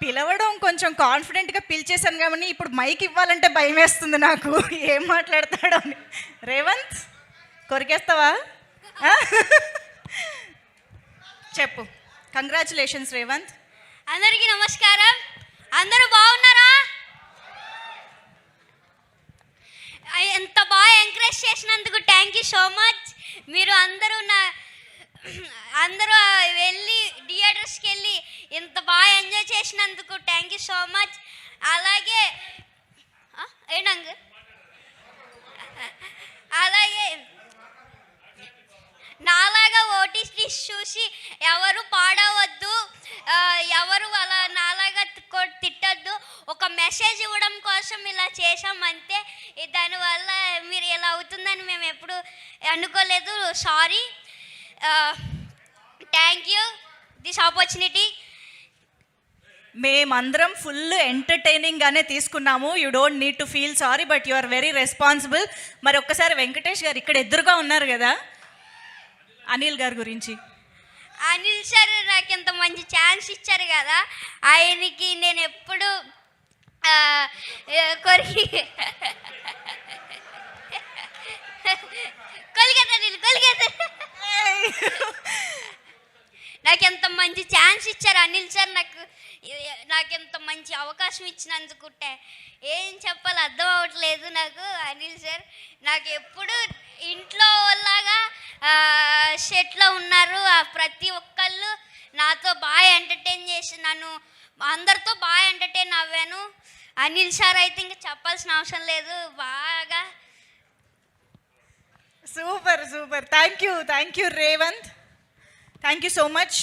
పిలవడం కొంచెం కాన్ఫిడెంట్గా పిలిచేశాను కానీ ఇప్పుడు మైక్ ఇవ్వాలంటే భయం వేస్తుంది నాకు. ఏం మాట్లాడతాడో అని. రేవంత్ కొరికేస్తావా? చెప్పు. కంగ్రాచులేషన్స్ రేవంత్. అందరికీ నమస్కారం. అందరూ బాగున్నారా? ఎంత బాగా ఎంకరేజ్ చేసినందుకు థ్యాంక్ యూ సో మచ్. మీరు అందరూ వెళ్ళి థియేటర్స్కి వెళ్ళి ఇంత బాగా ఎంజాయ్ చేసినందుకు థ్యాంక్ యూ సో మచ్. అలాగే అలాగే నాలాగా ఓటీటీ చూసి ఎవరు పాడవద్దు, ఎవరు అలా నాలాగా తిట్టద్దు. ఒక మెసేజ్ ఇవ్వడం కోసం ఇలా చేసామంతే. దానివల్ల మీరు ఇలా అవుతుందని మేము ఎప్పుడు అనుకోలేదు. Sorry. Thank you this opportunity. మేమందరం ఫుల్ ఎంటర్టైనింగ్గానే తీసుకున్నాము. You don't need to feel sorry, but you are very responsible. మరి ఒక్కసారి వెంకటేష్ గారు ఇక్కడ ఎదురుగా ఉన్నారు కదా, అనిల్ గారి గురించి. అనిల్ సార్ నాకు ఇంత మంచి ఛాన్స్ ఇచ్చారు కదా, ఆయనకి నేను ఎప్పుడు నాకు ఎంత మంచి ఛాన్స్ ఇచ్చారు అనిల్ సార్. నాకు ఎంత మంచి అవకాశం ఇచ్చినందుకు ఏం చెప్పాలి అర్థం అవ్వట్లేదు నాకు. అనిల్ సార్ నాకు ఎప్పుడు ఇంట్లో లాగా సెట్లో ఉన్నారు. ప్రతి ఒక్కళ్ళు నాతో బాగా ఎంటర్టైన్ చేసి నన్ను అందరితో బాగా ఎంటర్టైన్ అవ్వాను. అనిల్ సార్ అయితే ఇంకా చెప్పాల్సిన అవసరం లేదు. బాగా super super. Thank you Revanth. Thank you so much.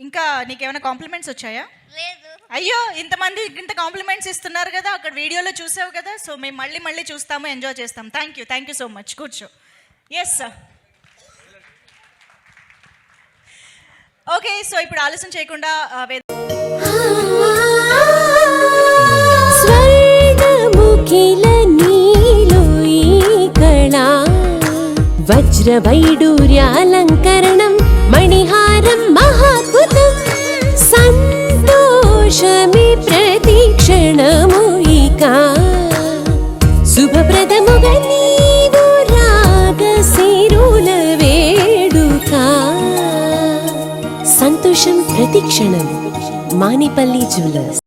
ఇంకా నీకేమైనా కాంప్లిమెంట్స్ వచ్చాయా? లేదు. అయ్యో, ఇంతమంది ఇంత కాంప్లిమెంట్స్ ఇస్తున్నారు కదా, అక్కడ వీడియోలో చూసావు కదా. సో మేము మళ్ళీ చూస్తాము, ఎంజాయ్ చేస్తాం. Thank you so much. కూర్చో. Yes sir. ఓకే, సో ఇప్పుడు ఆలస్యం చేయకుండా వజ్రవైడూర్యాలంకరణం మణిహారం మహాద్భుతం సంతోషమి ప్రతిక్షణము ఇక శుభప్రదముగా నీవు రాగసిరుల వేడుక సంతోషం ప్రతిక్షణం. మానిపల్లి జ్యువెలర్స్.